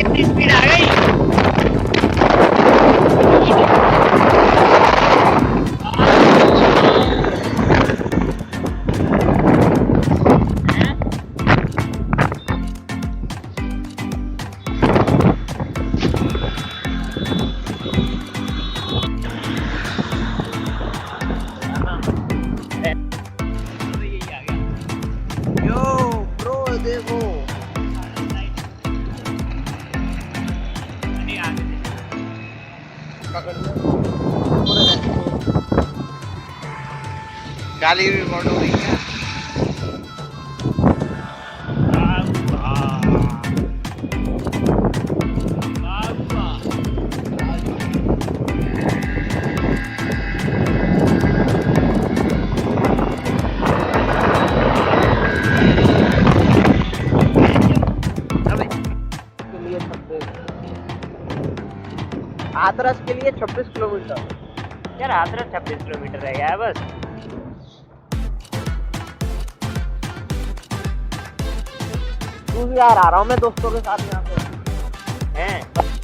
कितनी स्पीड आ गई। यो ब्रो देखो गाली रिकॉर्ड हो रही है। हाथरस के लिए 26 किलोमीटर। यार हाथरस 26 किलोमीटर रह गया है बस। तू भी यार आ रहा हूँ मैं दोस्तों के साथ यहाँ पे। हैं